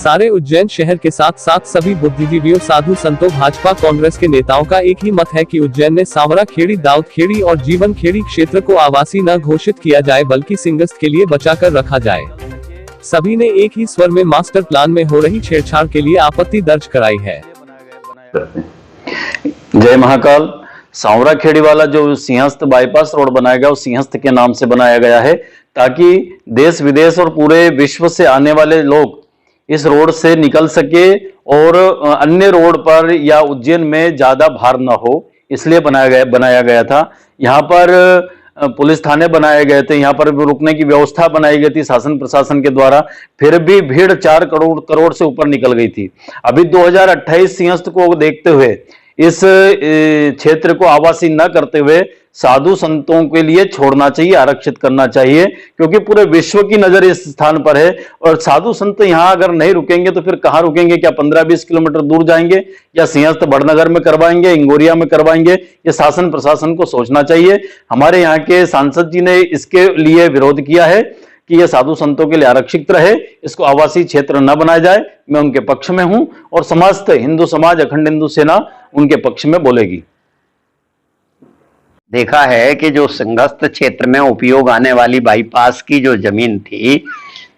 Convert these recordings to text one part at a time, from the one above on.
सारे उज्जैन शहर के साथ साथ सभी बुद्धिजीवियों, साधु संतों, भाजपा कांग्रेस के नेताओं का एक ही मत है कि उज्जैन में सांवरा खेड़ी, दाऊद खेड़ी और जीवन खेड़ी क्षेत्र को आवासीय न घोषित किया जाए बल्कि सिंहस्थ के लिए बचाकर रखा जाए। सभी ने एक ही स्वर में मास्टर प्लान में हो रही छेड़छाड़ के लिए आपत्ति दर्ज कराई है। जय महाकाल। सांवरा खेड़ी वाला जो सिंहस्थ बाईपास रोड बनाया गया वो सिंहस्थ के नाम से बनाया गया है ताकि देश विदेश और पूरे विश्व से आने वाले लोग इस रोड से निकल सके और अन्य रोड पर या उज्जैन में ज्यादा भार न हो, इसलिए बनाया गया था। यहाँ पर पुलिस थाने बनाए गए थे, यहाँ पर रुकने की व्यवस्था बनाई गई थी शासन प्रशासन के द्वारा, फिर भी भीड़ 4 करोड़ से ऊपर निकल गई थी। अभी 2028 सिंहस्थ को देखते हुए इस क्षेत्र को आवासीय न करते हुए साधु संतों के लिए छोड़ना चाहिए, आरक्षित करना चाहिए, क्योंकि पूरे विश्व की नजर इस स्थान पर है। और साधु संत यहाँ अगर नहीं रुकेंगे तो फिर कहाँ रुकेंगे? क्या 15-20 किलोमीटर दूर जाएंगे या सिंहस्थ बड़नगर में करवाएंगे, इंगोरिया में करवाएंगे? ये शासन प्रशासन को सोचना चाहिए। हमारे यहाँ के सांसद जी ने इसके लिए विरोध किया है कि यह साधु संतों के लिए आरक्षित रहे, इसको आवासीय क्षेत्र न बनाया जाए। मैं उनके पक्ष में हूं और समस्त हिंदू समाज, अखंड हिंदू सेना उनके पक्ष में बोलेगी। देखा है कि जो सिंहस्थ क्षेत्र में उपयोग आने वाली बाईपास की जो जमीन थी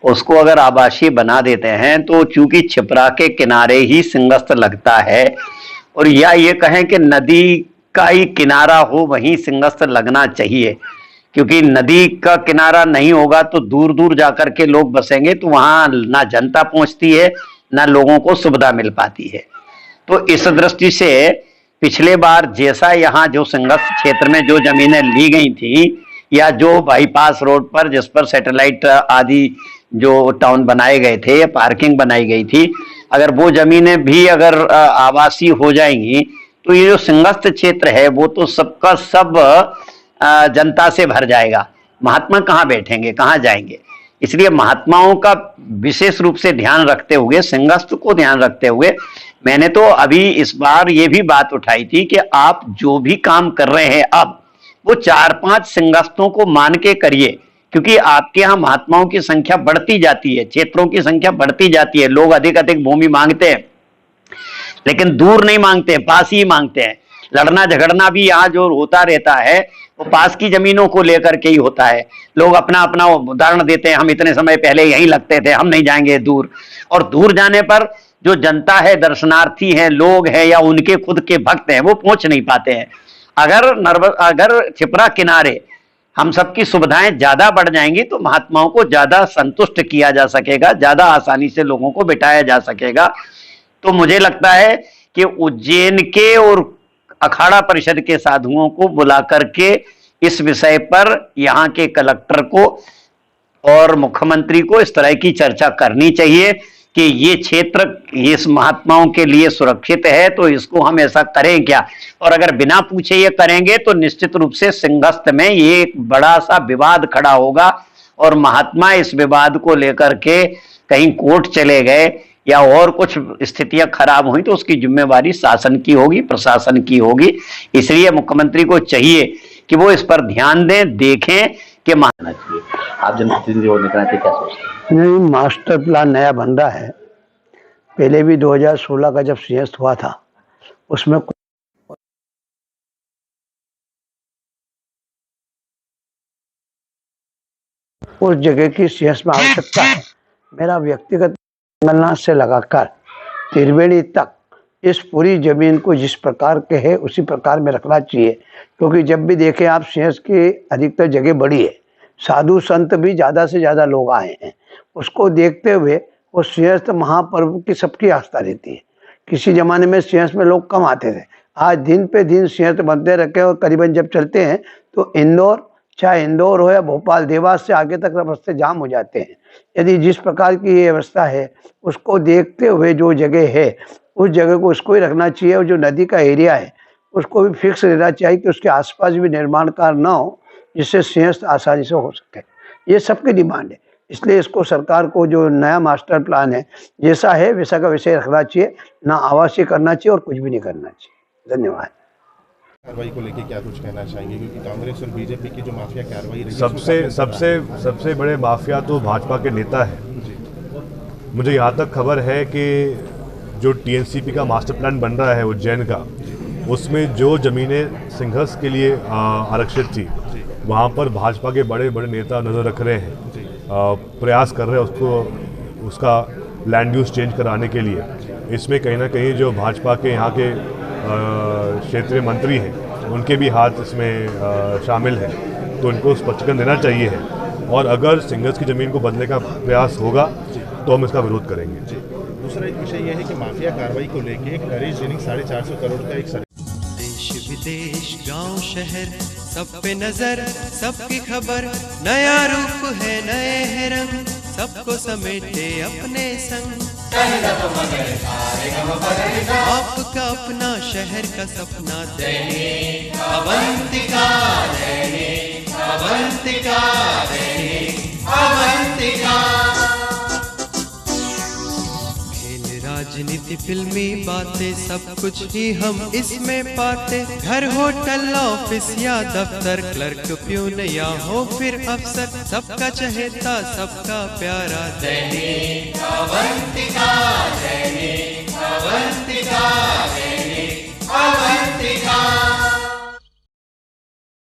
उसको अगर आवासीय बना देते हैं तो चूंकि छिपरा के किनारे ही सिंहस्थ लगता है, और या ये कहें कि नदी का ही किनारा हो वहीं सिंहस्थ लगना चाहिए, क्योंकि नदी का किनारा नहीं होगा तो दूर दूर जाकर के लोग बसेंगे तो वहां ना जनता पहुंचती है ना लोगों को सुविधा मिल पाती है। तो इस दृष्टि से पिछले बार जैसा यहाँ जो सिंहस्थ क्षेत्र में जो जमीनें ली गई थी या जो बाईपास रोड पर जिस पर सैटेलाइट आदि जो टाउन बनाए गए थे या पार्किंग बनाई गई थी, अगर वो जमीनें भी अगर आवासीय हो जाएंगी तो ये जो सिंहस्थ क्षेत्र है वो तो सबका सब जनता से भर जाएगा। महात्मा कहाँ बैठेंगे, कहाँ जाएंगे? इसलिए महात्माओं का विशेष रूप से ध्यान रखते हुए, सिंहस्थ को ध्यान रखते हुए मैंने तो अभी इस बार ये भी बात उठाई थी कि आप जो भी काम कर रहे हैं अब वो 4-5 सिंहस्थों को मान के करिए, क्योंकि आपके यहाँ महात्माओं की संख्या बढ़ती जाती है, क्षेत्रों की संख्या बढ़ती जाती है। लोग अधिक अधिक भूमि मांगते हैं लेकिन दूर नहीं मांगते, पास ही मांगते हैं। लड़ना झगड़ना भी यहाँ जो होता रहता है वो पास की जमीनों को लेकर के ही होता है। लोग अपना अपना उदाहरण देते हैं, हम इतने समय पहले यहीं लगते थे, हम नहीं जाएंगे दूर। और दूर जाने पर जो जनता है, दर्शनार्थी हैं, लोग हैं या उनके खुद के भक्त हैं, वो पहुंच नहीं पाते हैं। अगर छिपरा किनारे हम सबकी सुविधाएं ज्यादा बढ़ जाएंगी तो महात्माओं को ज्यादा संतुष्ट किया जा सकेगा, ज्यादा आसानी से लोगों को बिठाया जा सकेगा। तो मुझे लगता है कि उज्जैन के और अखाड़ा परिषद के साधुओं को बुला करके इस विषय पर यहाँ के कलेक्टर को और मुख्यमंत्री को इस तरह की चर्चा करनी चाहिए कि ये क्षेत्र इस महात्माओं के लिए सुरक्षित है तो इसको हम ऐसा करें क्या। और अगर बिना पूछे ये करेंगे तो निश्चित रूप से सिंहस्थ में ये एक बड़ा सा विवाद खड़ा होगा और महात्मा इस विवाद को लेकर के कहीं कोर्ट चले गए या और कुछ स्थितियां खराब हुई तो उसकी जिम्मेवारी शासन की होगी, प्रशासन की होगी। इसलिए मुख्यमंत्री को चाहिए कि वो इस पर ध्यान दें, देखें कि मानना चाहिए। आप जनप्रतिनिधि होने के नाते क्या सोचते हैं? नहीं, मास्टर प्लान नया बन रहा है। पहले भी 2016 का जब सिंहस्थ हुआ था उसमें उस जगह की सिंहस्थ में आवश्यकता है। मेरा व्यक्तिगत मंगलनाथ से लगाकर त्रिवेणी तक इस पूरी जमीन को जिस प्रकार के है उसी प्रकार में रखना चाहिए, क्योंकि जब भी देखें आप सिंहस्थ की अधिकतर जगह बड़ी है, साधु संत भी ज़्यादा से ज़्यादा लोग आए हैं। उसको देखते हुए वो सिंहस्थ महापर्व की सबकी आस्था रहती है। किसी ज़माने में सिंहस्थ में लोग कम आते थे, आज दिन पे दिन सिंहस्थ बनते रखे और करीबन जब चलते हैं तो इंदौर, चाहे इंदौर हो या भोपाल, देवास से आगे तक रास्ते जाम हो जाते हैं। यदि जिस प्रकार की ये व्यवस्था है उसको देखते हुए जो जगह है उस जगह को उसको ही रखना चाहिए, और जो नदी का एरिया है उसको भी फिक्स रहना चाहिए कि उसके आसपास भी निर्माण कार्य न हो जिससे सिंहस्थ आसानी से हो सके। ये सबकी डिमांड है, इसलिए इसको सरकार को जो नया मास्टर प्लान है जैसा है वैसा का वैसे रखना चाहिए, ना आवासीय करना चाहिए और कुछ भी नहीं करना चाहिए। धन्यवाद। कार्रवाई को लेके क्या कुछ कहना चाहेंगे, क्योंकि कांग्रेस और बीजेपी की जो माफिया कार्रवाई रही सबसे बड़े माफिया तो भाजपा के नेता है। मुझे यहाँ तक खबर है कि जो टीएनसीपी का मास्टर प्लान बन रहा है उज्जैन का, उसमें जो ज़मीनें सिंहस्थ के लिए आरक्षित थी, वहाँ पर भाजपा के बड़े बड़े नेता नज़र रख रहे हैं, प्रयास कर रहे हैं उसका लैंड यूज़ चेंज कराने के लिए। इसमें कहीं ना कहीं जो भाजपा के यहाँ के क्षेत्रीय मंत्री हैं, उनके भी हाथ इसमें शामिल हैं, तो उनको स्पष्टीकरण देना चाहिए है। और अगर सिंहस्थ की ज़मीन को बदलने का प्रयास होगा तो हम इसका विरोध करेंगे। दूसरा एक विषय यह है कि माफिया कार्रवाई को लेकर एक नरेश जैनिक 450 करोड़ का एक देश विदेश गांव शहर सब पे नजर, सबकी खबर, नया रूप है नए है रंग, सबको समेटे अपने संग। आपका अपना शहर का सपना दैनिक अवंतिका, दैनिक अवंतिका, दैनिक अवंतिका। राजनीति फिल्मी बातें सब कुछ ही हम इसमें पाते, घर होटल ऑफिस या दफ्तर, क्लर्क प्यून या हो फिर अफसर, सबका चहेता सबका प्यारा दैनिक अवंतिका।